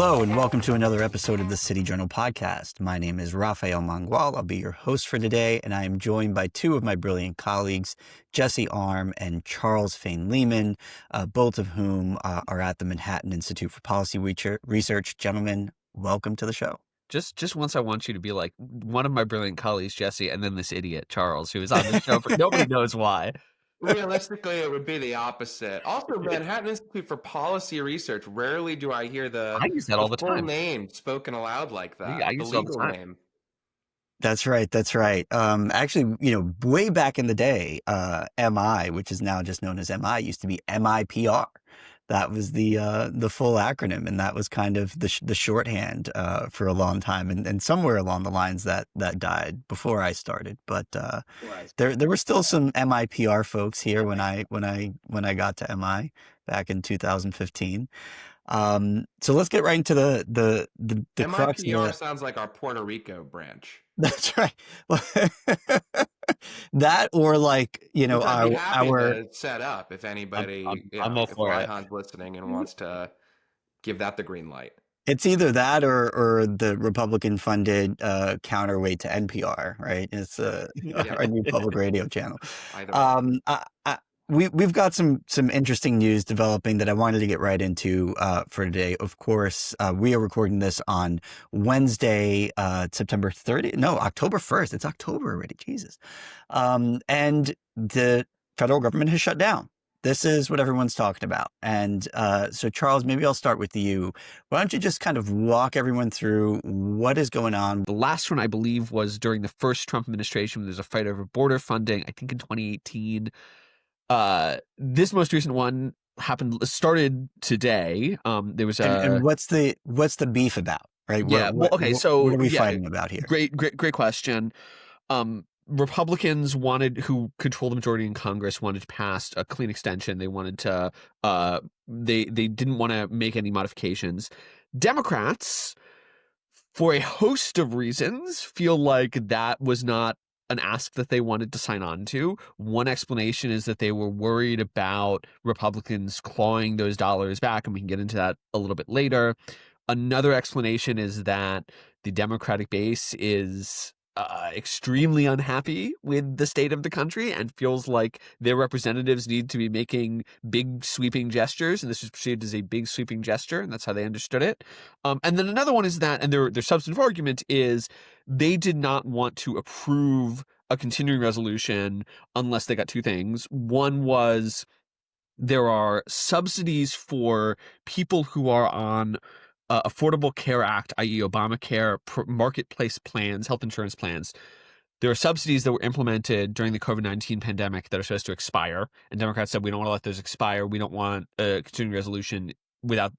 Hello, and welcome to another episode of the City Journal podcast. My name is Rafael Mangual. I'll be your host for today, and I am joined by two of my brilliant colleagues, Jesse Arm and Charles Fain Lehman, both of whom are at the Manhattan Institute for Policy Research. Gentlemen, welcome to the show. Just once I want you to be like one of my brilliant colleagues, Jesse, and then this idiot, Charles, who is on the show, but nobody knows why. Realistically, it would be the opposite. Also, Manhattan Institute for Policy Research. Rarely do I hear I use that all the full time. name spoken aloud like that. I The use it all the legal time. name. That's right. Actually, way back in the day, MI, which is now just known as MI, used to be MIPR. That was the full acronym, and that was kind of the shorthand for a long time. And somewhere along the lines that died before I started. But there were still some MIPR folks here when I got to MI back in 2015. So let's get right into the crux of MIPR sounds like our Puerto Rico branch. That's right. That, or like, Which I'd be happy our to set up if anybody, I'm all if for it. Raihan's listening and wants to give that the green light. It's either that or the Republican funded counterweight to NPR, right? It's our new public radio channel. Either way. We've got some interesting news developing that I wanted to get right into for today. Of course, we are recording this on Wednesday, September 30th. No, October 1st. It's October already. Jesus. And the federal government has shut down. This is what everyone's talking about. And so, Charles, maybe I'll start with you. Why don't you just kind of walk everyone through what is going on? The last one, I believe, was during the first Trump administration when there was a fight over border funding, I think in 2018. This most recent one started today. There was and what's the beef about, right? Yeah. What are we fighting about here? Great question. Republicans who control the majority in Congress wanted to pass a clean extension. They wanted to they didn't want to make any modifications. Democrats, for a host of reasons, feel like that was not an ask that they wanted to sign on to. One explanation is that they were worried about Republicans clawing those dollars back, and we can get into that a little bit later. Another explanation is that the Democratic base is extremely unhappy with the state of the country and feels like their representatives need to be making big sweeping gestures, and this was perceived as a big sweeping gesture, and that's how they understood it. And then another one is that, and their substantive argument is, they did not want to approve a continuing resolution unless they got two things. One was there are subsidies for people who are on Affordable Care Act, i.e. Obamacare, marketplace plans, health insurance plans. There are subsidies that were implemented during the COVID-19 pandemic that are supposed to expire. And Democrats said, we don't want to let those expire. We don't want a continuing resolution without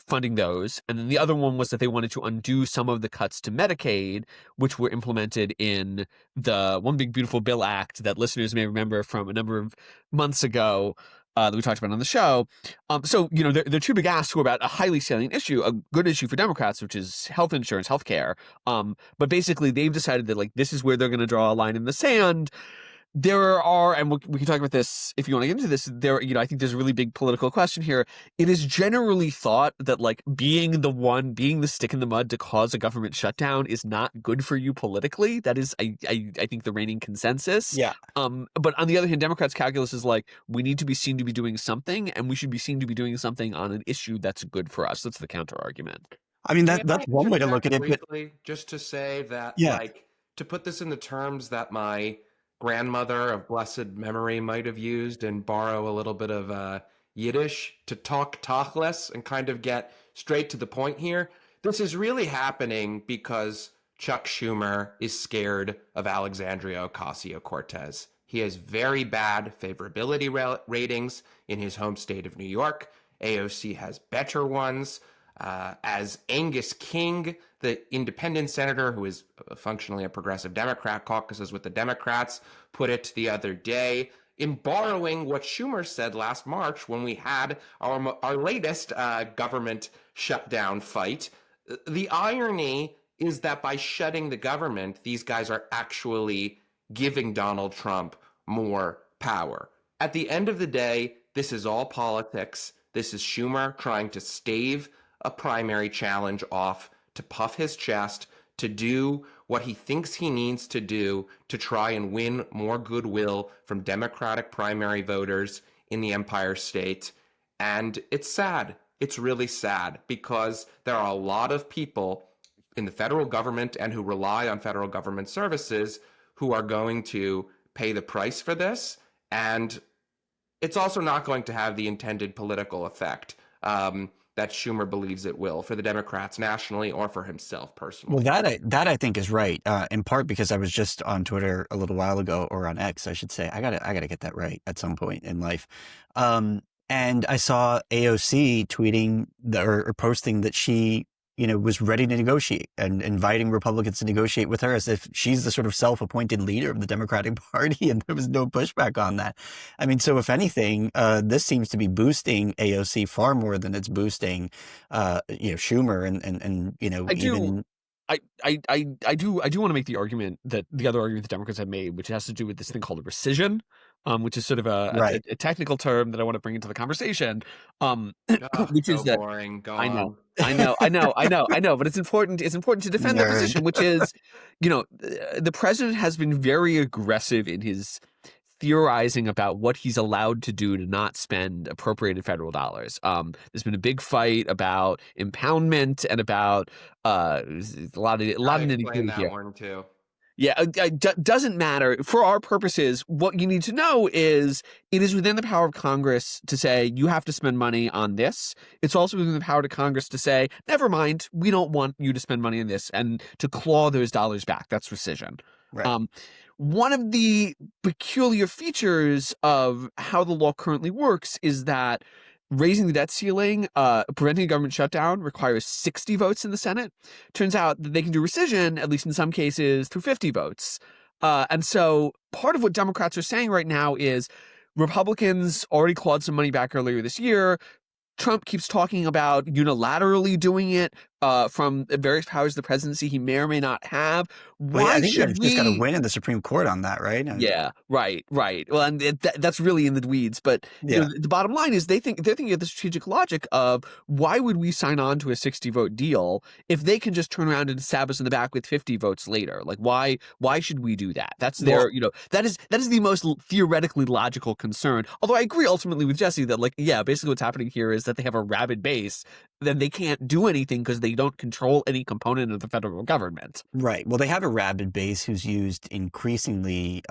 funding those. And then the other one was that they wanted to undo some of the cuts to Medicaid, which were implemented in the One Big Beautiful Bill Act that listeners may remember from a number of months ago, that we talked about on the show. So, they're two big asks were about a highly salient issue, a good issue for Democrats, which is health insurance, healthcare. But basically, they've decided that, like, this is where they're going to draw a line in the sand. There are, and we can talk about this if you want to get into this, I think there's a really big political question here. It is generally thought that, like, being the stick in the mud to cause a government shutdown is not good for you politically. That is, I think, the reigning consensus. Yeah. But on the other hand, Democrats' calculus is like, we need to be seen to be doing something, and we should be seen to be doing something on an issue that's good for us. That's the counter argument. I mean, that's one way to look at it. Briefly, just to say that, to put this in the terms that my grandmother of blessed memory might have used and borrow a little bit of Yiddish to talk tachlis and kind of get straight to the point here. This is really happening because Chuck Schumer is scared of Alexandria Ocasio-Cortez. He has very bad favorability ratings in his home state of New York. AOC has better ones. As Angus King, the independent senator who is functionally a progressive Democrat, caucuses with the Democrats, put it the other day, in borrowing what Schumer said last March when we had our latest government shutdown fight. The irony is that by shutting the government, these guys are actually giving Donald Trump more power. At the end of the day, this is all politics. This is Schumer trying to stave a primary challenge off to puff his chest, to do what he thinks he needs to do to try and win more goodwill from Democratic primary voters in the Empire State. And it's sad. It's really sad because there are a lot of people in the federal government and who rely on federal government services who are going to pay the price for this. And it's also not going to have the intended political effect that Schumer believes it will for the Democrats nationally or for himself personally. Well, that I think is right. In part because I was just on Twitter a little while ago, or on X, I should say. I gotta get that right at some point in life. And I saw AOC tweeting or posting that she, was ready to negotiate and inviting Republicans to negotiate with her as if she's the sort of self-appointed leader of the Democratic Party, and there was no pushback on that. I mean, so if anything, this seems to be boosting AOC far more than it's boosting, Schumer and even. I do want to make the argument that the other argument the Democrats have made, which has to do with this thing called a rescission, which is sort of a technical term that I want to bring into the conversation, which is that boring. Go I on. know, but it's important to defend the position, which is, the president has been very aggressive in his theorizing about what he's allowed to do to not spend appropriated federal dollars. There's been a big fight about impoundment and about a lot of nitty-gritty here. One too. Yeah, doesn't matter. For our purposes, what you need to know is it is within the power of Congress to say you have to spend money on this. It's also within the power of Congress to say, never mind, we don't want you to spend money on this, and to claw those dollars back. That's rescission. Right. One of the peculiar features of how the law currently works is that raising the debt ceiling, preventing a government shutdown, requires 60 votes in the Senate. Turns out that they can do rescission, at least in some cases, through 50 votes. And so part of what Democrats are saying right now is Republicans already clawed some money back earlier this year. Trump keeps talking about unilaterally doing it from various powers of the presidency he may or may not have. I think you've just got to win in the Supreme Court on that, right? Yeah, right. Well, and that's really in the weeds. But the bottom line is they're thinking of the strategic logic of why would we sign on to a 60-vote deal if they can just turn around and stab us in the back with 50 votes later? Like, why should we do that? That's their, that is the most theoretically logical concern. Although I agree ultimately with Jesse that, basically what's happening here is that they have a rabid base, then they can't do anything because they don't control any component of the federal government. Right. Well, they have a rabid base who's used increasingly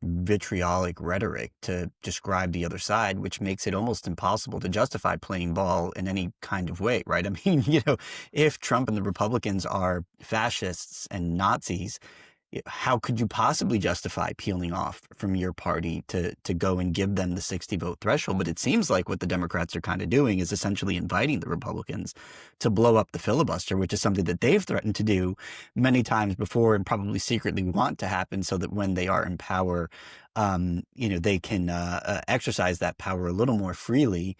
vitriolic rhetoric to describe the other side, which makes it almost impossible to justify playing ball in any kind of way, right? I mean, if Trump and the Republicans are fascists and Nazis, how could you possibly justify peeling off from your party to go and give them the 60-vote threshold? But it seems like what the Democrats are kind of doing is essentially inviting the Republicans to blow up the filibuster, which is something that they've threatened to do many times before and probably secretly want to happen so that when they are in power, they can exercise that power a little more freely.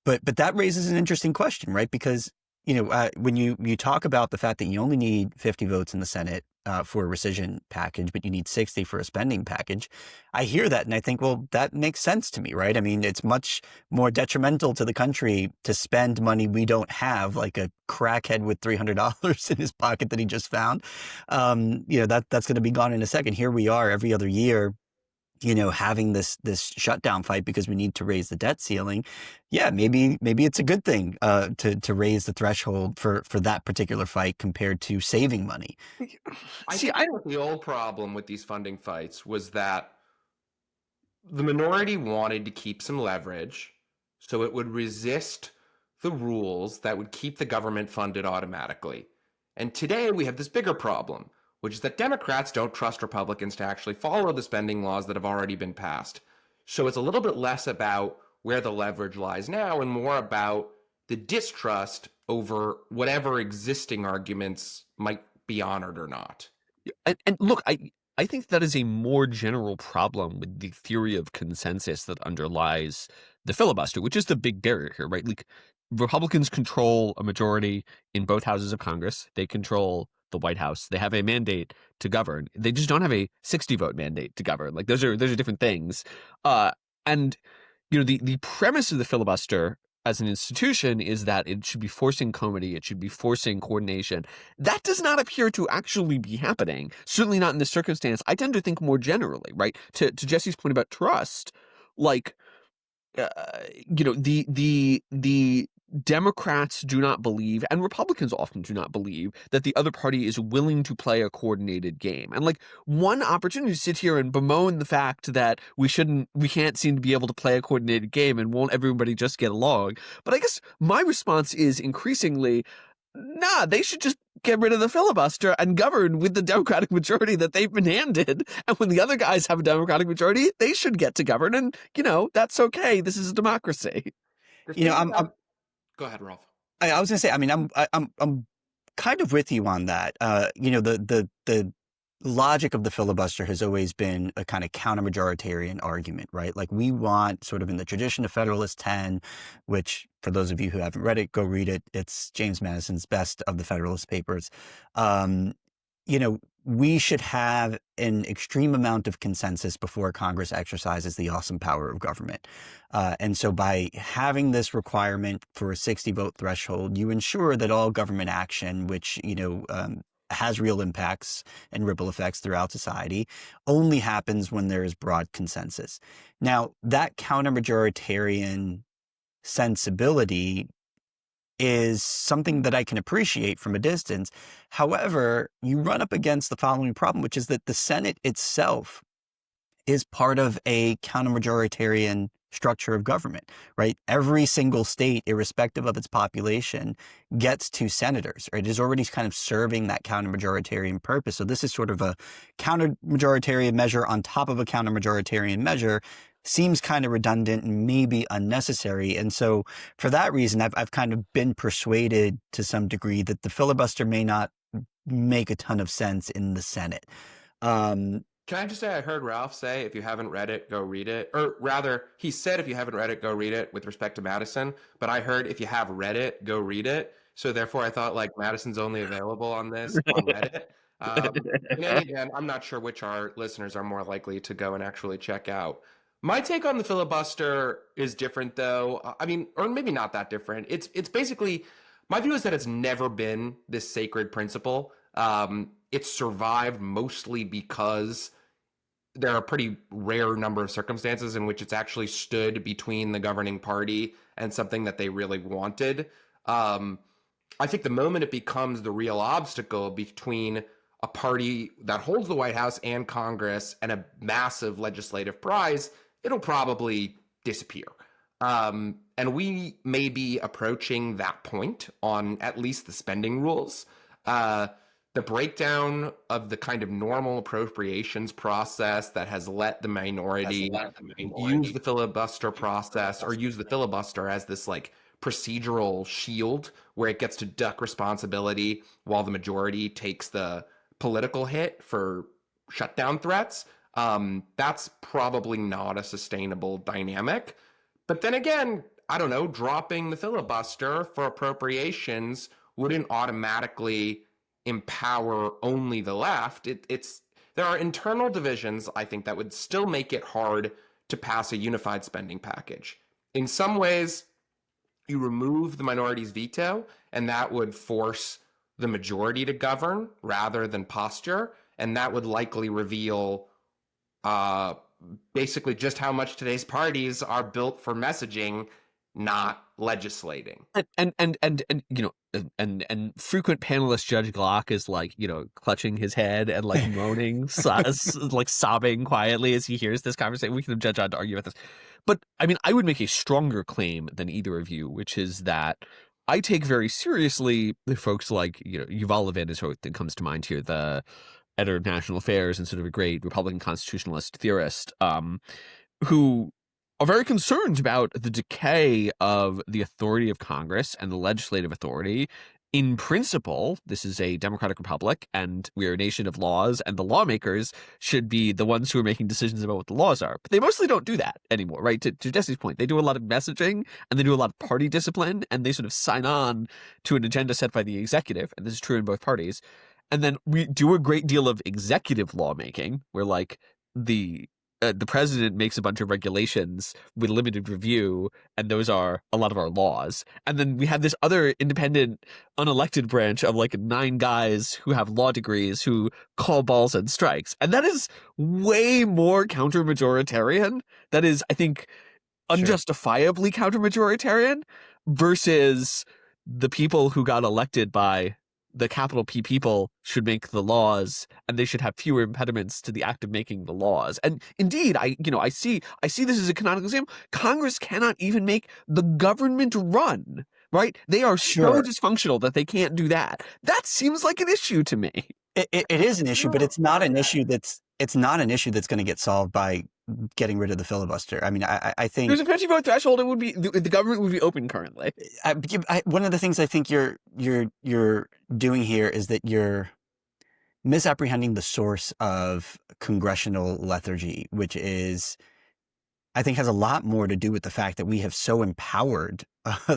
But that raises an interesting question, right? Because when you talk about the fact that you only need 50 votes in the Senate for a rescission package, but you need 60 for a spending package, I hear that and I think, well, that makes sense to me, right? I mean, it's much more detrimental to the country to spend money we don't have, like a crackhead with $300 in his pocket that he just found. That's going to be gone in a second. Here we are every other year, having this shutdown fight because we need to raise the debt ceiling. Yeah, maybe it's a good thing to raise the threshold for that particular fight compared to saving money. I think the old problem with these funding fights was that the minority wanted to keep some leverage, so it would resist the rules that would keep the government funded automatically. And today we have this bigger problem, which is that Democrats don't trust Republicans to actually follow the spending laws that have already been passed. So it's a little bit less about where the leverage lies now and more about the distrust over whatever existing arguments might be honored or not. And look, I think that is a more general problem with the theory of consensus that underlies the filibuster, which is the big barrier here, right? Like, Republicans control a majority in both houses of Congress. They control the White House. They have a mandate to govern. They just don't have a 60-vote mandate to govern. Like, those are different things. And the premise of the filibuster, as an institution is that it should be forcing comity, it should be forcing coordination. That does not appear to actually be happening, certainly not in this circumstance. I tend to think more generally, right? To Jesse's point about trust, like, the Democrats do not believe, and Republicans often do not believe, that the other party is willing to play a coordinated game. And like, one opportunity to sit here and bemoan the fact that we can't seem to be able to play a coordinated game, and won't everybody just get along? But I guess my response is increasingly, nah, they should just get rid of the filibuster and govern with the Democratic majority that they've been handed. And when the other guys have a Democratic majority, they should get to govern. And, that's okay. This is a democracy. Go ahead, Rolf. I was going to say, I mean, I'm kind of with you on that. The logic of the filibuster has always been a kind of counter-majoritarian argument, right? Like, we want, sort of in the tradition of Federalist 10, which, for those of you who haven't read it, go read it. It's James Madison's best of the Federalist Papers. We should have an extreme amount of consensus before Congress exercises the awesome power of government. And so by having this requirement for a 60-vote threshold, you ensure that all government action, which, has real impacts and ripple effects throughout society, only happens when there is broad consensus. Now, that counter-majoritarian sensibility is something that I can appreciate from a distance. However, you run up against the following problem, which is that the Senate itself is part of a counter-majoritarian structure of government, right? Every single state, irrespective of its population, gets 2 senators, right? It is already kind of serving that counter-majoritarian purpose. So this is sort of a counter-majoritarian measure on top of a counter-majoritarian measure. Seems kind of redundant and maybe unnecessary. And so for that reason, I've kind of been persuaded to some degree that the filibuster may not make a ton of sense in the Senate. Can I just say, I heard Ralph say, if you haven't read it, go read it. Or rather, he said, if you haven't read it, go read it with respect to Madison. But I heard, if you have read it, go read it. So therefore, I thought, like, Madison's only available on this on Reddit. In any event, I'm not sure which our listeners are more likely to go and actually check out. My take on the filibuster is different, though. I mean, or maybe not that different. It's basically, my view is that it's never been this sacred principle. It's survived mostly because there are a pretty rare number of circumstances in which it's actually stood between the governing party and something that they really wanted. I think the moment it becomes the real obstacle between a party that holds the White House and Congress and a massive legislative prize, it'll probably disappear. And we may be approaching that point on at least the spending rules. The breakdown of the kind of normal appropriations process that has let the minority use the filibuster process, or use the filibuster as this like procedural shield where it gets to duck responsibility while the majority takes the political hit for shutdown threats. That's probably not a sustainable dynamic. But then again, I don't know, dropping the filibuster for appropriations wouldn't automatically empower only the left. There are internal divisions, I think, that would still make it hard to pass a unified spending package. In some ways, you remove the minority's veto, and that would force the majority to govern rather than posture, and that would likely reveal basically just how much today's parties are built for messaging, not legislating. And frequent panelist Judge Glock is like, clutching his head and like moaning, like sobbing quietly as he hears this conversation. We can have Judge on to argue about this. But I mean, I would make a stronger claim than either of you, which is that I take very seriously the folks like, Yuval Levin is who comes to mind here, the editor of National Affairs and sort of a great Republican constitutionalist theorist, who are very concerned about the decay of the authority of Congress and the legislative authority. In principle, this is a democratic republic, and we are a nation of laws, and the lawmakers should be the ones who are making decisions about what the laws are. But they mostly don't do that anymore, right? To Jesse's point, they do a lot of messaging, and they do a lot of party discipline, and they sort of sign on to an agenda set by the executive, and this is true in both parties. And then we do a great deal of executive lawmaking, where like the the president makes a bunch of regulations with limited review, and those are a lot of our laws. And then we have this other independent, unelected branch of like 9 guys who have law degrees who call balls and strikes. And that is way more counter-majoritarian. That is, I think, unjustifiably counter-majoritarian versus the people who got elected by the capital P people should make the laws, and they should have fewer impediments to the act of making the laws. And indeed, I see this as a canonical example. Congress cannot even make the government run, right? They are so dysfunctional that they can't do that. That seems like an issue to me. It is an issue, but it's not an issue that's going to get solved by getting rid of the filibuster. I mean, I think there's a 50-vote threshold. It would be the government would be open currently. One of the things I think you're doing here is that you're misapprehending the source of congressional lethargy, which is, I think, has a lot more to do with the fact that we have so empowered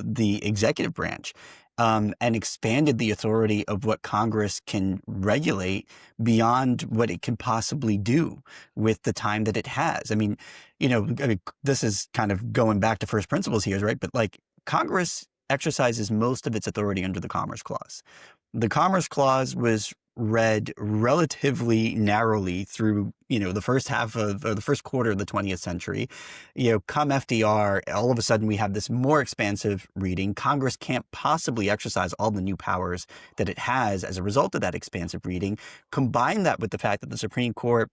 the executive branch and expanded the authority of what Congress can regulate beyond what it can possibly do with the time that it has. I mean, this is kind of going back to first principles here, right? But like, Congress exercises most of its authority under the Commerce Clause. The Commerce Clause was read relatively narrowly through, the first half of, or the first quarter of the 20th century. Come FDR, all of a sudden we have this more expansive reading. Congress can't possibly exercise all the new powers that it has as a result of that expansive reading. Combine that with the fact that the Supreme Court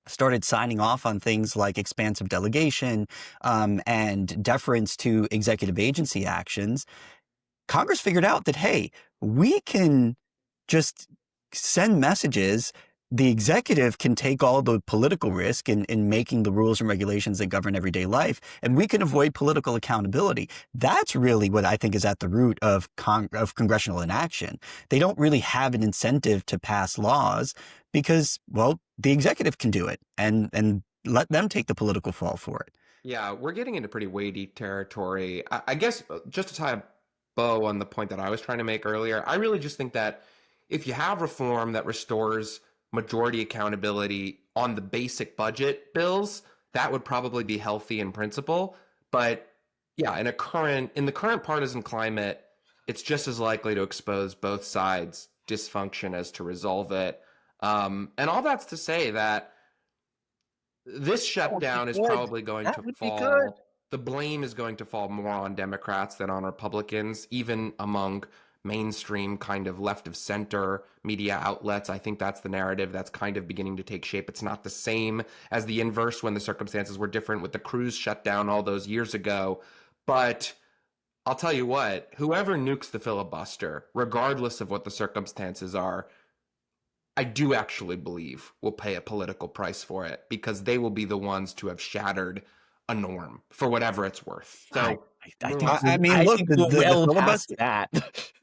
started signing off on things like expansive delegation and deference to executive agency actions. Congress figured out that, hey, we can just send messages. The executive can take all the political risk in making the rules and regulations that govern everyday life, and we can avoid political accountability. That's really what I think is at the root of congressional inaction. They don't really have an incentive to pass laws because, well, the executive can do it and let them take the political fall for it. Yeah, we're getting into pretty weighty territory. I guess just to tie a bow on the point that I was trying to make earlier, I really just think that if you have reform that restores majority accountability on the basic budget bills, that would probably be healthy in principle. But yeah, in the current partisan climate, it's just as likely to expose both sides' dysfunction as to resolve it. And all that's to say that this shutdown is probably going to fall. The blame is going to fall more on Democrats than on Republicans, even among mainstream kind of left of center media outlets. I think that's the narrative that's kind of beginning to take shape. It's not the same as the inverse when the circumstances were different with the cruise shutdown all those years ago. But I'll tell you what, whoever nukes the filibuster, regardless of what the circumstances are, I do actually believe will pay a political price for it, because they will be the ones to have shattered a norm for whatever it's worth. So I mean, look, the filibuster,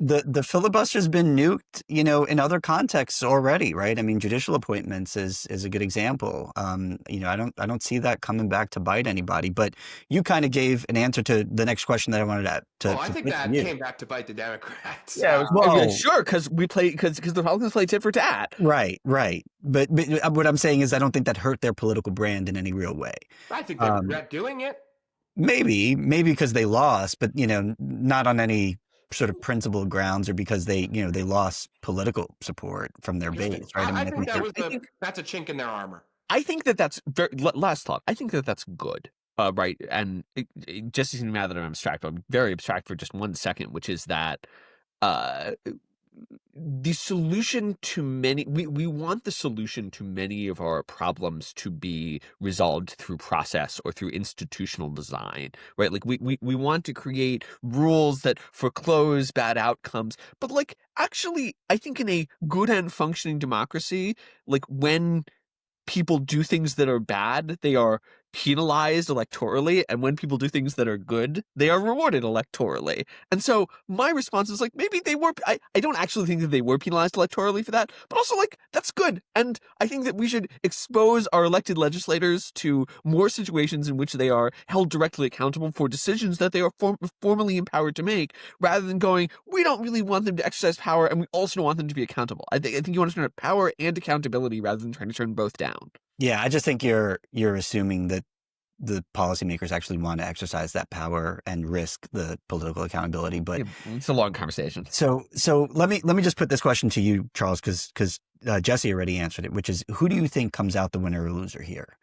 the filibuster's been nuked, in other contexts already, right? I mean, judicial appointments is a good example. I don't see that coming back to bite anybody. But you kind of gave an answer to the next question that I wanted to. I think that came back to bite the Democrats. Yeah, sure, because the Republicans play tit for tat. Right. But what I'm saying is, I don't think that hurt their political brand in any real way. I think they regret doing it. Maybe because they lost, but not on any sort of principled grounds, or because they lost political support from their base, right? I think that's a chink in their armor. I think that's very last thought. I think that's good, right? And just as now that I'm abstract, I'm very abstract for just 1 second, which is that the solution to we want the solution to many of our problems to be resolved through process or through institutional design, right? Like we want to create rules that foreclose bad outcomes, but like, actually, I think in a good and functioning democracy, like, when people do things that are bad, they are penalized electorally, and when people do things that are good, they are rewarded electorally. And so my response is like, maybe they were, I don't actually think that they were penalized electorally for that, but also like, that's good. And I think that we should expose our elected legislators to more situations in which they are held directly accountable for decisions that they are formally empowered to make, rather than going, we don't really want them to exercise power and we also don't want them to be accountable. I think you want to turn up power and accountability rather than trying to turn both down. Yeah, I just think you're assuming that the policymakers actually want to exercise that power and risk the political accountability. But It's a long conversation. so let me just put this question to you, Charles, because Jesse already answered it, which is, who do you think comes out the winner or loser here?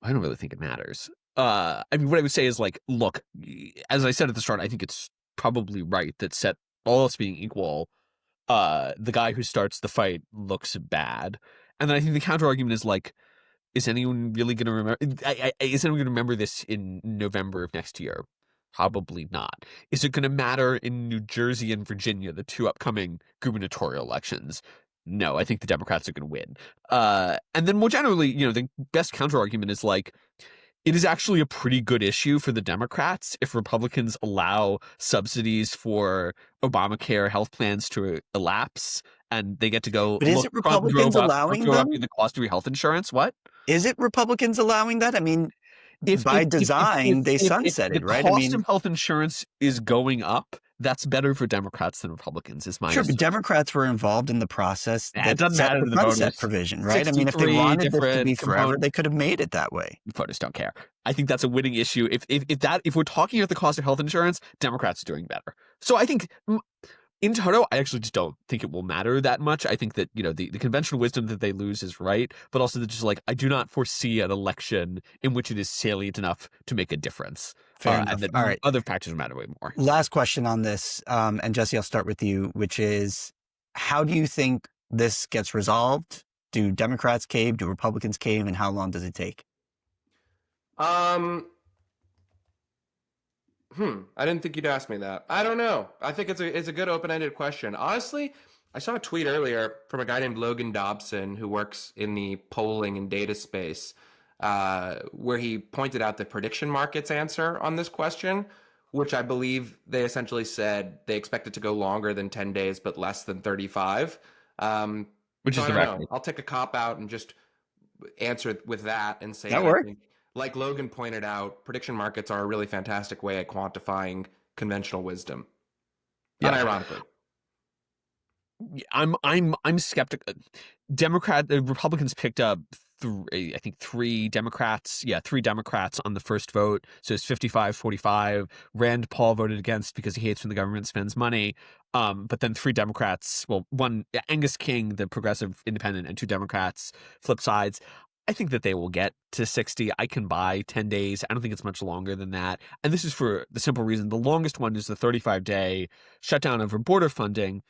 I don't really think it matters. I mean, what I would say is, like, look, as I said at the start, I think it's probably right that, set all else being equal, the guy who starts the fight looks bad. And then I think the counter argument is, like, is anyone really going to remember? Is anyone going to remember this in November of next year? Probably not. Is it going to matter in New Jersey and Virginia, the two upcoming gubernatorial elections? No, I think the Democrats are going to win. And then more generally, the best counter argument is, like, it is actually a pretty good issue for the Democrats if Republicans allow subsidies for Obamacare health plans to elapse, and they get to go, But is look, it Trump Republicans allowing drove up them? the cost of your health insurance. What? Is it Republicans allowing that? I mean, If by design, they if the sunsetted, right? I cost mean, of health insurance is going up, that's better for Democrats than Republicans, is my sure, but assumption. Democrats were involved in the process It that doesn't set matter the to the sunset voters. provision, right? I mean, if they 63 wanted this to be different forever, components. they could have made it that way. Voters don't care. I think that's a winning issue. If we're talking about the cost of health insurance, Democrats are doing better. So I think, in total, I actually just don't think it will matter that much. I think that, the conventional wisdom that they lose is right, but also that, just, like, I do not foresee an election in which it is salient enough to make a difference. Fair enough. And that All right. other factors matter way more. Last question on this, and Jesse, I'll start with you, which is, how do you think this gets resolved? Do Democrats cave? Do Republicans cave? And how long does it take? I didn't think you'd ask me that. I don't know. I think it's a good open-ended question. Honestly, I saw a tweet earlier from a guy named Logan Dobson who works in the polling and data space, where he pointed out the prediction market's answer on this question, which I believe they essentially said they expect it to go longer than 10 days, but less than 35. Which is the record. I'll take a cop out and just answer with that and say That I works. think, like Logan pointed out, prediction markets are a really fantastic way at quantifying conventional wisdom. Yeah. Unironically. I'm skeptical. Republicans picked up three Democrats on the first vote. So it's 55-45. Rand Paul voted against because he hates when the government spends money. But then three Democrats, one, Angus King, the progressive independent, and two Democrats flip sides. I think that they will get to 60. I can buy 10 days. I don't think it's much longer than that. And this is for the simple reason. The longest one is the 35-day shutdown over border funding.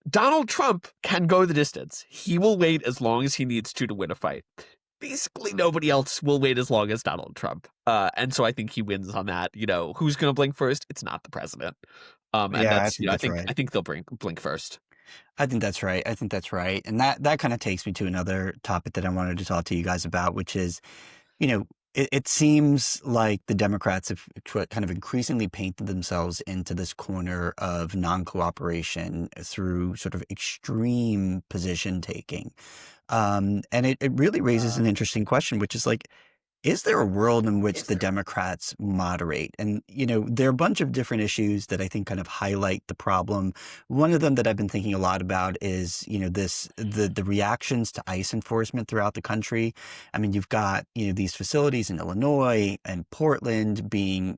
Donald Trump can go the distance. He will wait as long as he needs to win a fight. Basically, nobody else will wait as long as Donald Trump. And so I think he wins on that. Who's going to blink first? It's not the president. And that's, I think they'll blink first. I think that's right. And that kind of takes me to another topic that I wanted to talk to you guys about, which is, it seems like the Democrats have kind of increasingly painted themselves into this corner of non-cooperation through sort of extreme position taking. And it really raises an interesting question, which is, like, is there a world in which the Democrats moderate? And, there are a bunch of different issues that I think kind of highlight the problem. One of them that I've been thinking a lot about is, the reactions to ICE enforcement throughout the country. I mean, you've got, these facilities in Illinois and Portland being,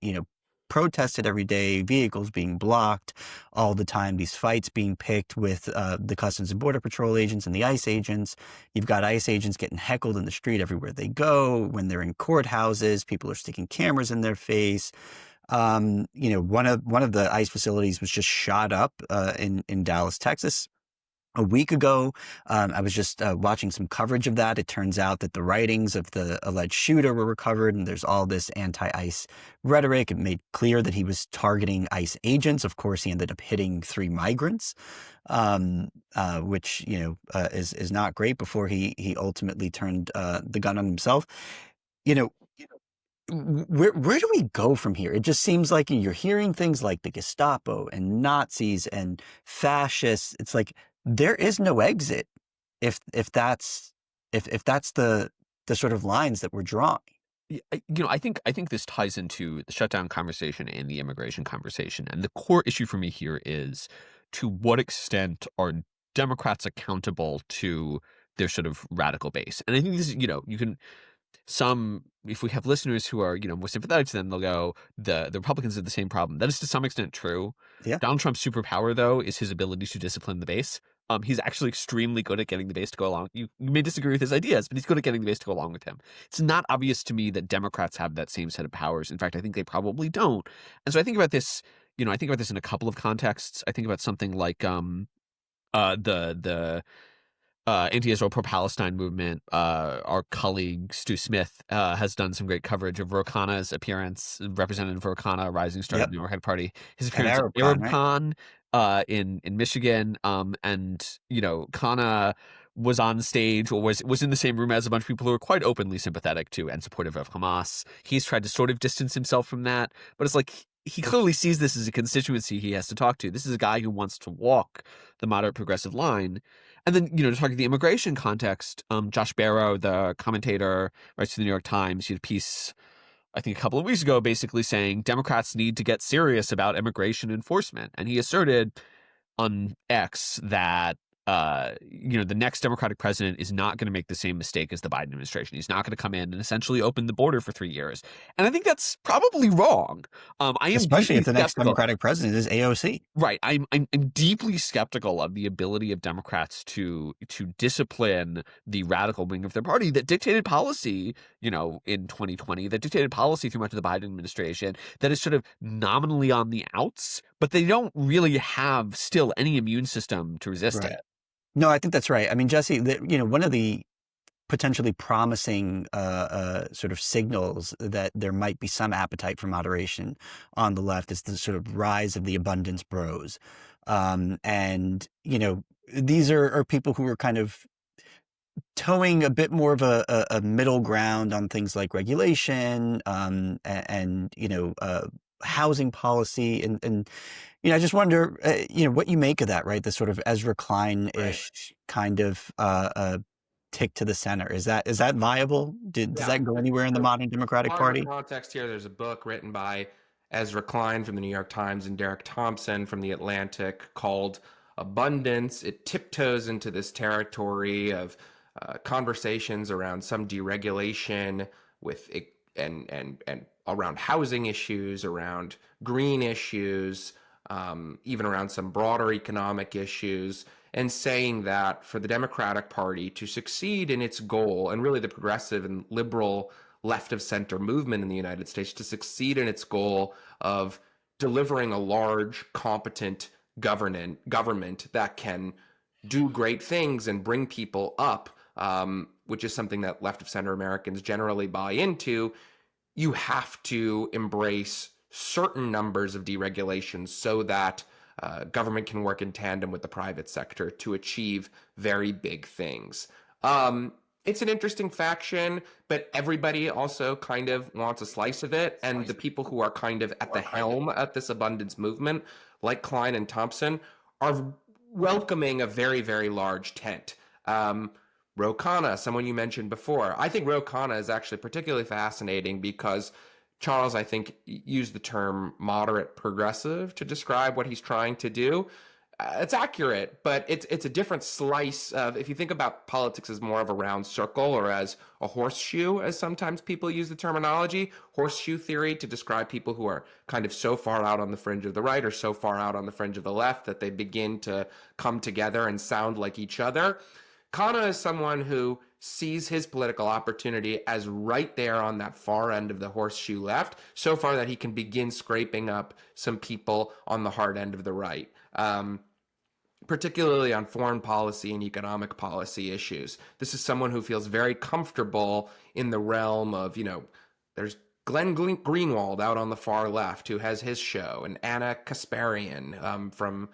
protested every day, vehicles being blocked all the time, these fights being picked with the Customs and Border Patrol agents and the ICE agents. You've got ICE agents getting heckled in the street everywhere they go. When they're in courthouses, people are sticking cameras in their face. One of the ICE facilities was just shot up in Dallas, Texas. A week ago, I was just watching some coverage of that. It turns out that the writings of the alleged shooter were recovered, and there's all this anti-ICE rhetoric. It made clear that he was targeting ICE agents. Of course, he ended up hitting 3 migrants, which is not great. Before he ultimately turned the gun on himself. Where do we go from here? It just seems like you're hearing things like the Gestapo and Nazis and fascists. It's like there is no exit if that's the sort of lines that we're drawing. I think this ties into the shutdown conversation and the immigration conversation. And the core issue for me here is, to what extent are Democrats accountable to their sort of radical base. And I think this is, if we have listeners who are, more sympathetic to them, they'll go, the Republicans have the same problem. That is to some extent true. Yeah. Donald Trump's superpower, though, is his ability to discipline the base. He's actually extremely good at getting the base to go along. You may disagree with his ideas, but he's good at getting the base to go along with him. It's not obvious to me that Democrats have that same set of powers. In fact, I think they probably don't. And so I think about this, in a couple of contexts. I think about something like the anti-Israel pro-Palestine movement. Our colleague Stu Smith has done some great coverage of Ro Khanna's appearance, Representative Ro Khanna, a rising star of the Democratic Party. His appearance at ArabCon, right? in Michigan, and Khanna was on stage or was in the same room as a bunch of people who were quite openly sympathetic to and supportive of Hamas. He's tried to sort of distance himself from that, but it's like he clearly sees this as a constituency he has to talk to. This is a guy who wants to walk the moderate progressive line. And then, to talk the immigration context, Josh Barrow, the commentator, writes to the New York Times, he had a piece, I think a couple of weeks ago, basically saying Democrats need to get serious about immigration enforcement. And he asserted on X that the next Democratic president is not going to make the same mistake as the Biden administration. He's not going to come in and essentially open the border for 3 years. And I think that's probably wrong. I am especially if the next Democratic president is AOC. Right. I'm deeply skeptical of the ability of Democrats to discipline the radical wing of their party that dictated policy, in 2020, that dictated policy through much of the Biden administration, that is sort of nominally on the outs, but they don't really have still any immune system to resist it. No, I think that's right. I mean, Jesse, one of the potentially promising sort of signals that there might be some appetite for moderation on the left is the sort of rise of the abundance bros. And, these are people who are kind of towing a bit more of a middle ground on things like regulation and housing policy. And I just wonder, what you make of that, right? The sort of Ezra Klein-ish kind of tick to the center. Is that viable? Does that go anywhere in the modern Democratic Party? Context here, there's a book written by Ezra Klein from the New York Times and Derek Thompson from the Atlantic called Abundance. It tiptoes into this territory of conversations around some deregulation with and around housing issues, around green issues, even around some broader economic issues, and saying that for the Democratic Party to succeed in its goal, and really the progressive and liberal left of center movement in the United States to succeed in its goal of delivering a large, competent government that can do great things and bring people up, which is something that left of center Americans generally buy into, you have to embrace certain numbers of deregulation so that government can work in tandem with the private sector to achieve very big things. It's an interesting faction, but everybody also kind of wants a slice of it. And the people who are kind of at the helm at this abundance movement, like Klein and Thompson, are welcoming a very, very large tent. Ro Khanna, someone you mentioned before. I think Ro Khanna is actually particularly fascinating because Charles, I think, used the term moderate progressive to describe what he's trying to do. It's accurate, but it's a different slice of, if you think about politics as more of a round circle or as a horseshoe, as sometimes people use the terminology, horseshoe theory to describe people who are kind of so far out on the fringe of the right or so far out on the fringe of the left that they begin to come together and sound like each other. Khanna is someone who sees his political opportunity as right there on that far end of the horseshoe left, so far that he can begin scraping up some people on the hard end of the right, particularly on foreign policy and economic policy issues. This is someone who feels very comfortable in the realm of, there's Glenn Greenwald out on the far left who has his show, and Anna Kasparian from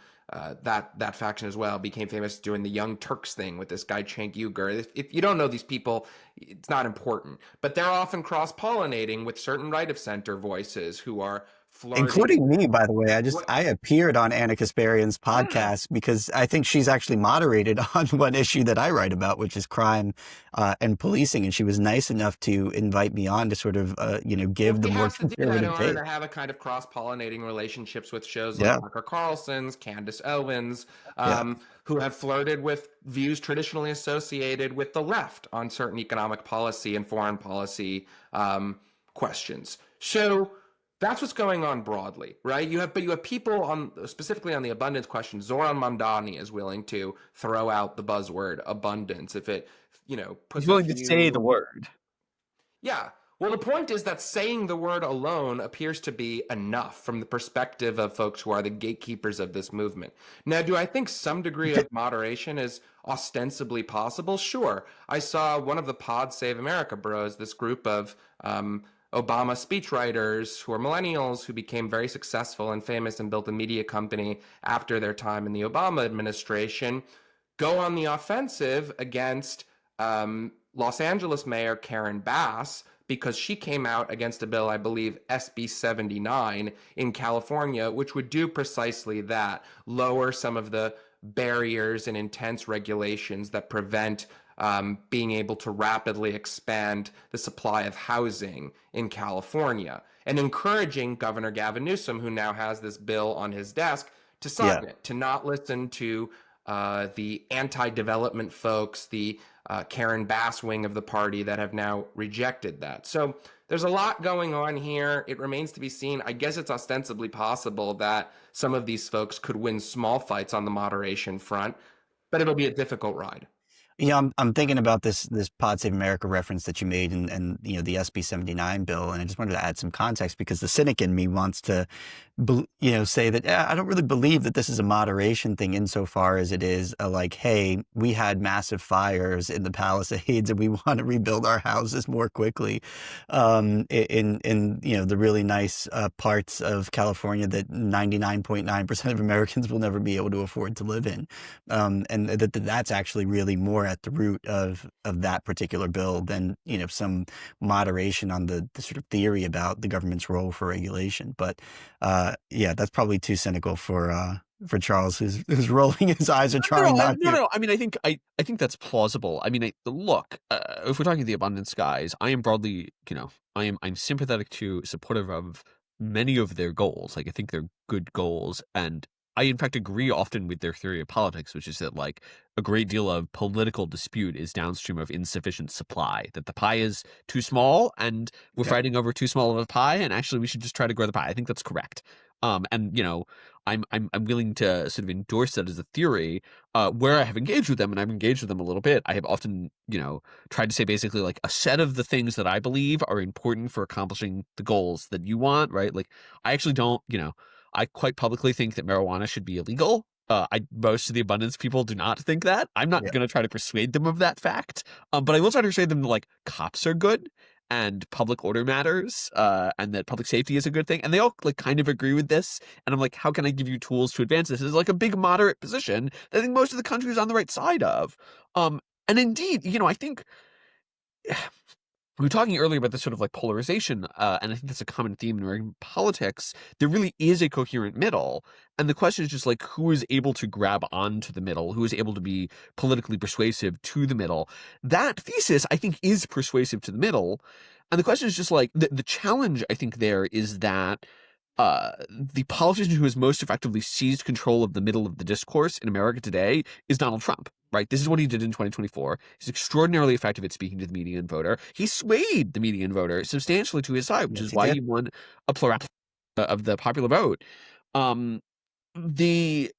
that faction as well became famous doing the Young Turks thing with this guy Cenk Uygur. If you don't know these people, it's not important, but they're often cross-pollinating with certain right of center voices who are flirting. Including me, by the way. What? I appeared on Anna Kasparian's Yeah. podcast because I think she's actually moderated on one issue that I write about, which is crime and policing. And she was nice enough to invite me on to sort of, Well, give the she more has to do that in conservative order take. to have a kind of cross-pollinating relationships with shows like Yeah, Tucker Carlson's, Candace Owens, yeah, who have flirted with views traditionally associated with the left on certain economic policy and foreign policy questions. So that's what's going on broadly, right? You have people on specifically on the abundance question. Zoran Mamdani is willing to throw out the buzzword abundance if it, He's puts a willing to say the few. word. Yeah. Well, the point is that saying the word alone appears to be enough from the perspective of folks who are the gatekeepers of this movement. Now, do I think some degree of moderation is ostensibly possible? Sure. I saw one of the Pod Save America bros, this group of Obama speechwriters who are millennials who became very successful and famous and built a media company after their time in the Obama administration, go on the offensive against Los Angeles Mayor Karen Bass because she came out against a bill, I believe, SB 79 in California, which would do precisely that, lower some of the barriers and intense regulations that prevent being able to rapidly expand the supply of housing in California, and encouraging Governor Gavin Newsom, who now has this bill on his desk, to sign yeah. it, to not listen to the anti-development folks, the Karen Bass wing of the party that have now rejected that. So there's a lot going on here. It remains to be seen. I guess it's ostensibly possible that some of these folks could win small fights on the moderation front, but it'll be a difficult ride. Yeah, I'm thinking about this Pod Save America reference that you made and the SB 79 bill, and I just wanted to add some context because the cynic in me wants to say that I don't really believe that this is a moderation thing insofar as it is like, hey, we had massive fires in the Palisades and we want to rebuild our houses more quickly in the really nice parts of California that 99.9% of Americans will never be able to afford to live in, and that's actually really more at the root of that particular bill than some moderation on the sort of theory about the government's role for regulation. But yeah, that's probably too cynical for Charles, who's rolling his eyes or trying not to. No. I mean, I think that's plausible. I mean, look, if we're talking the abundance guys, I am broadly, I'm sympathetic to, supportive of many of their goals. Like, I think they're good goals, and I in fact agree often with their theory of politics, which is that like a great deal of political dispute is downstream of insufficient supply. That the pie is too small, and we're fighting over too small of a pie, and actually we should just try to grow the pie. I think that's correct. And I'm willing to sort of endorse that as a theory. Where I have engaged with them, and I've engaged with them a little bit, I have often, tried to say basically like a set of the things that I believe are important for accomplishing the goals that you want, right? Like I actually don't, I quite publicly think that marijuana should be illegal. Most of the abundance people do not think that. I'm not going to try to persuade them of that fact. But I will try to persuade them that like cops are good and public order matters, and that public safety is a good thing. And they all like kind of agree with this. And I'm like, how can I give you tools to advance this? This is like a big moderate position that I think most of the country is on the right side of. And indeed, I think we were talking earlier about this sort of like polarization, and I think that's a common theme in American politics. There really is a coherent middle, and the question is just like who is able to grab onto the middle, who is able to be politically persuasive to the middle. That thesis, I think, is persuasive to the middle, and the question is just like the challenge, I think, there is that the politician who has most effectively seized control of the middle of the discourse in America today is Donald Trump. Right. This is what he did in 2024. He's extraordinarily effective at speaking to the median voter. He swayed the median voter substantially to his side, which is why he won a plurality of the popular vote. The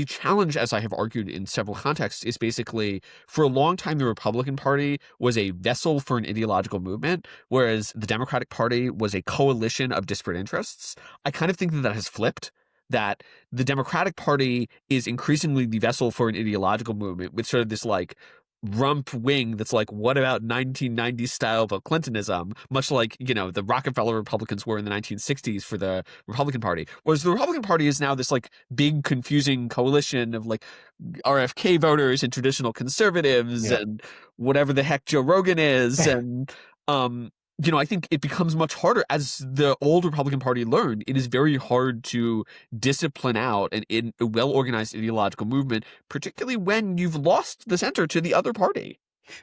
challenge, as I have argued in several contexts, is basically for a long time the Republican Party was a vessel for an ideological movement, whereas the Democratic Party was a coalition of disparate interests. I kind of think that has flipped. That the Democratic Party is increasingly the vessel for an ideological movement with sort of this like rump wing that's like, what about 1990s style of Clintonism, much like, the Rockefeller Republicans were in the 1960s for the Republican Party. Whereas the Republican Party is now this like big confusing coalition of like RFK voters and traditional conservatives and whatever the heck Joe Rogan is. And I think it becomes much harder. As the old Republican Party learned, it is very hard to discipline out a well-organized ideological movement, particularly when you've lost the center to the other party.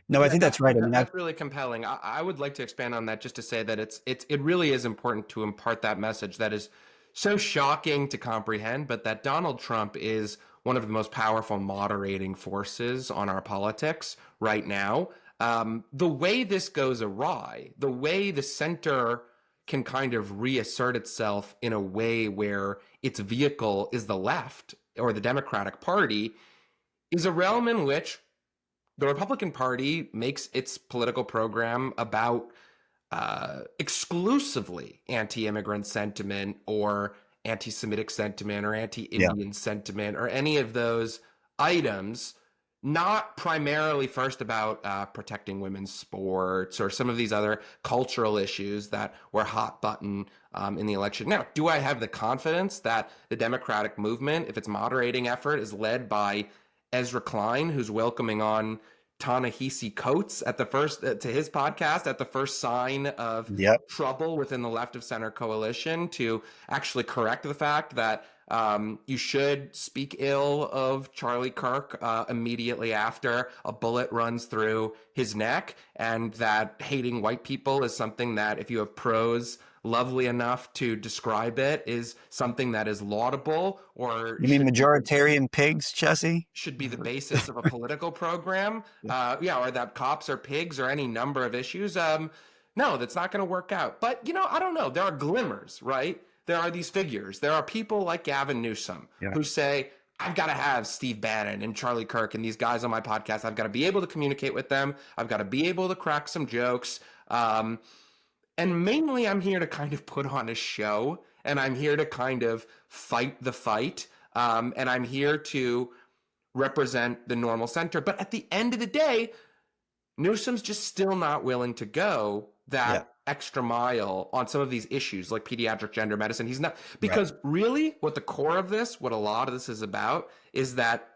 No, I Yeah, think that's right. I mean, that's really compelling. I would like to expand on that just to say that it really is important to impart that message that is so shocking to comprehend, but that Donald Trump is one of the most powerful moderating forces on our politics right now. The way this goes awry, the way the center can kind of reassert itself in a way where its vehicle is the left or the Democratic Party, is a realm in which the Republican Party makes its political program about exclusively anti-immigrant sentiment or anti-Semitic sentiment or anti-Indian sentiment or any of those items, not primarily first about protecting women's sports or some of these other cultural issues that were hot button in the election. Now, do I have the confidence that the Democratic movement, if its moderating effort is led by Ezra Klein, who's welcoming on Ta-Nehisi Coates at the first to his podcast at the first sign of trouble within the left of center coalition, to actually correct the fact that you should speak ill of Charlie Kirk immediately after a bullet runs through his neck, and that hating white people is something that, if you have prose lovely enough to describe it, is something that is laudable, or you mean majoritarian pigs, Jesse? Should be the basis of a political program, or that cops are pigs, or any number of issues. No, that's not going to work out. But, I don't know. There are glimmers, right? There are these figures. There are people like Gavin Newsom who say, I've got to have Steve Bannon and Charlie Kirk and these guys on my podcast. I've got to be able to communicate with them. I've got to be able to crack some jokes. And mainly I'm here to kind of put on a show, and I'm here to kind of fight the fight. And I'm here to represent the normal center. But at the end of the day, Newsom's just still not willing to go that extra mile on some of these issues like pediatric gender medicine. He's not, because really what the core of this, what a lot of this is about, is that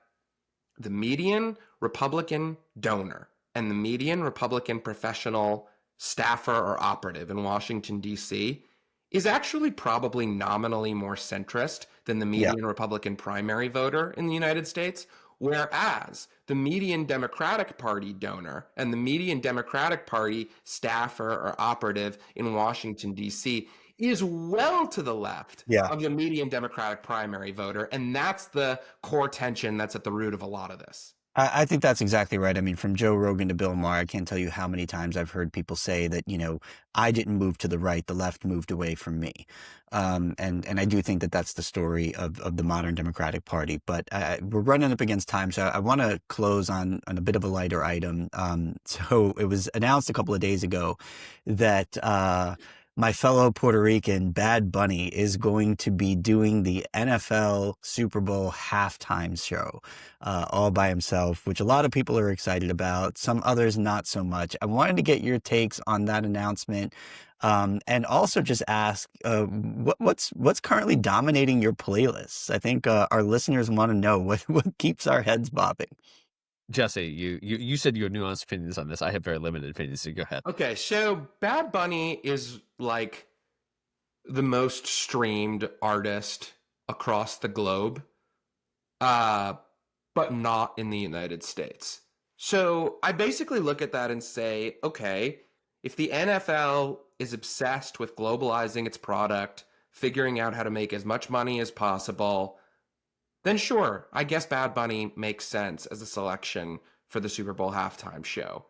the median Republican donor and the median Republican professional staffer or operative in Washington, D.C. is actually probably nominally more centrist than the median Republican primary voter in the United States, whereas the median Democratic Party donor and the median Democratic Party staffer or operative in Washington, D.C. is well to the left of the median Democratic primary voter, and that's the core tension that's at the root of a lot of this. I think that's exactly right. I mean, from Joe Rogan to Bill Maher, I can't tell you how many times I've heard people say that, I didn't move to the right, the left moved away from me. And I do think that that's the story of the modern Democratic Party. But we're running up against time, so I want to close on a bit of a lighter item. So it was announced a couple of days ago that my fellow Puerto Rican Bad Bunny is going to be doing the NFL Super Bowl halftime show all by himself, which a lot of people are excited about, some others not so much. I wanted to get your takes on that announcement, and also just ask what's currently dominating your playlists. I think our listeners want to know what keeps our heads bobbing. Jesse, you said you had nuanced opinions on this. I have very limited opinions, so go ahead. Okay, so Bad Bunny is like the most streamed artist across the globe, but not in the United States. So I basically look at that and say, okay, if the NFL is obsessed with globalizing its product, figuring out how to make as much money as possible, then sure, I guess Bad Bunny makes sense as a selection for the Super Bowl halftime show.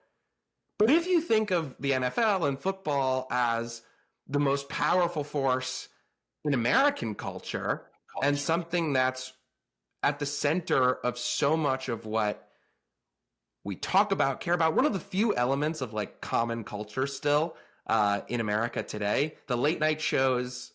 But if you think of the NFL and football as the most powerful force in American culture and something that's at the center of so much of what we talk about, care about, one of the few elements of like common culture still in America today, the late night shows,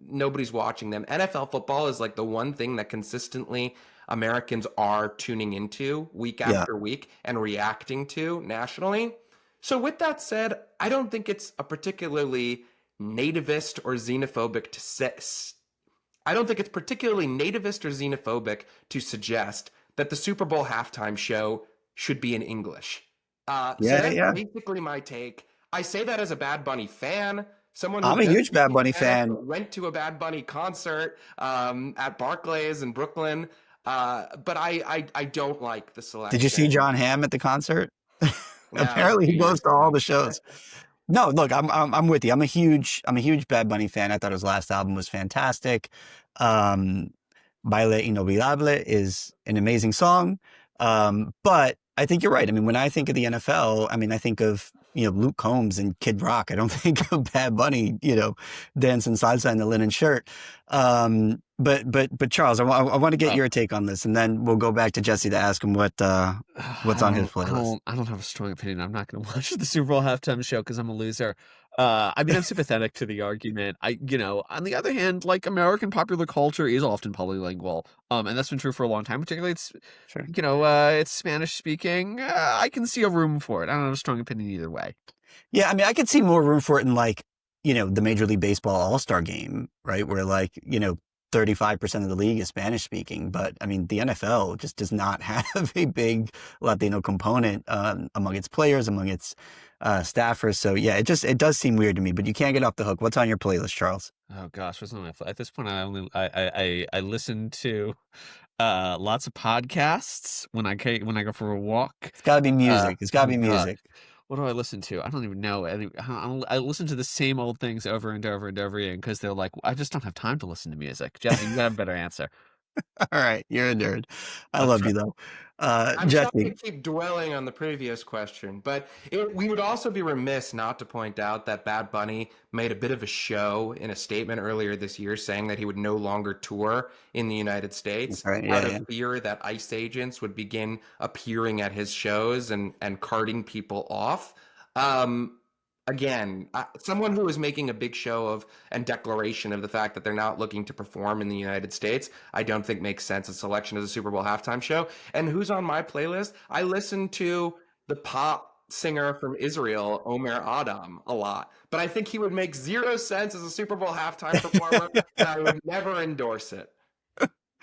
nobody's watching them. NFL football is like the one thing that consistently Americans are tuning into week after week and reacting to nationally. So with that said, I don't think it's a particularly nativist or xenophobic to suggest that the Super Bowl halftime show should be in English. So that's basically my take. I say that as a Bad Bunny fan. Someone I'm who a huge Bad Bunny fan. went to a Bad Bunny concert at Barclays in Brooklyn, but I don't like the selection. Did you see John Hamm at the concert? No, Apparently, he goes to all the shows. No, look, I'm with you. I'm a huge Bad Bunny fan. I thought his last album was fantastic. Baile Inolvidable is an amazing song. But I think you're right. I mean, when I think of the NFL, I mean, I think of, Luke Combs and Kid Rock. I don't think of Bad Bunny, dancing salsa in the linen shirt. But Charles, I want to get your take on this, and then we'll go back to Jesse to ask him what's on his playlist. I don't have a strong opinion. I'm not going to watch the Super Bowl halftime show because I'm a loser. I mean, I'm sympathetic to the argument. On the other hand, like, American popular culture is often polylingual, and that's been true for a long time. Particularly, it's it's Spanish speaking. I can see a room for it. I don't have a strong opinion either way. Yeah, I mean, I could see more room for it in, like, the Major League Baseball All-Star Game, right? Where, like, 35% of the league is Spanish speaking, but I mean, the NFL just does not have a big Latino component among its players, among its staffers. So yeah, it does seem weird to me, but you can't get off the hook. What's on your playlist, Charles? Oh gosh, what's on my at this point? I listen to lots of podcasts when I go for a walk. It's got to be music. It's got to be music. What do I listen to? I don't even know. I listen to the same old things over and over and over again because they're like, I just don't have time to listen to music. Jesse, you have a better answer. All right, you're a nerd. I love you though. I'm Jesse. sorry to keep dwelling on the previous question, but we would also be remiss not to point out that Bad Bunny made a bit of a show in a statement earlier this year saying that he would no longer tour in the United States out of fear that ICE agents would begin appearing at his shows and carting people off. Again, someone who is making a big show of and declaration of the fact that they're not looking to perform in the United States, I don't think makes sense. A selection as a Super Bowl halftime show. And who's on my playlist? I listen to the pop singer from Israel, Omer Adam, a lot. But I think he would make zero sense as a Super Bowl halftime performer, and I would never endorse it.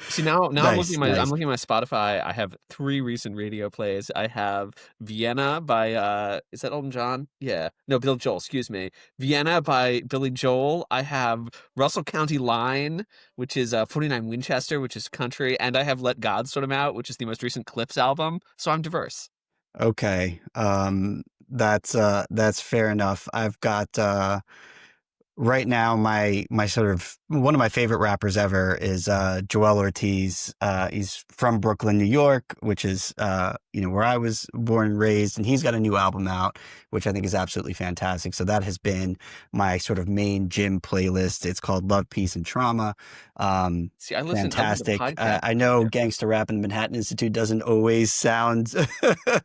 See, now I'm looking at my Spotify. I have 3 recent radio plays. I have Vienna by is that Elton John? Yeah. No, Bill Joel, excuse me. Vienna by Billy Joel. I have Russell County Line, which is 49 Winchester, which is country, and I have Let God Sort 'Em Out, which is the most recent Clips album. So I'm diverse. Okay. That's fair enough. I've got right now, my sort of one of my favorite rappers ever is Joel Ortiz. He's from Brooklyn, New York, which is where I was born and raised, and he's got a new album out, which I think is absolutely fantastic. So that has been my sort of main gym playlist. It's called Love, Peace, and Trauma. See, I listen. Fantastic. I know Gangsta Rap and the Manhattan Institute doesn't always sound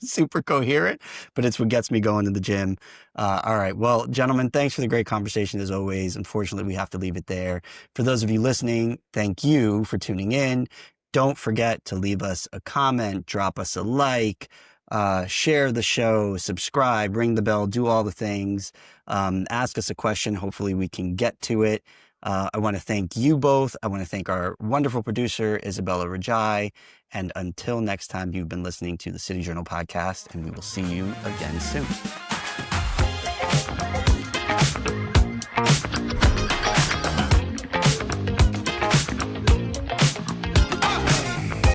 super coherent, but it's what gets me going to the gym. All right. Well, gentlemen, thanks for the great conversation as always. Unfortunately, we have to leave it there. For those of you listening, thank you for tuning in. Don't forget to leave us a comment, drop us a like, share the show, subscribe, ring the bell, do all the things. Ask us a question. Hopefully we can get to it. I want to thank you both. I want to thank our wonderful producer, Isabella Rajai. And until next time, you've been listening to the City Journal podcast, and we will see you again soon.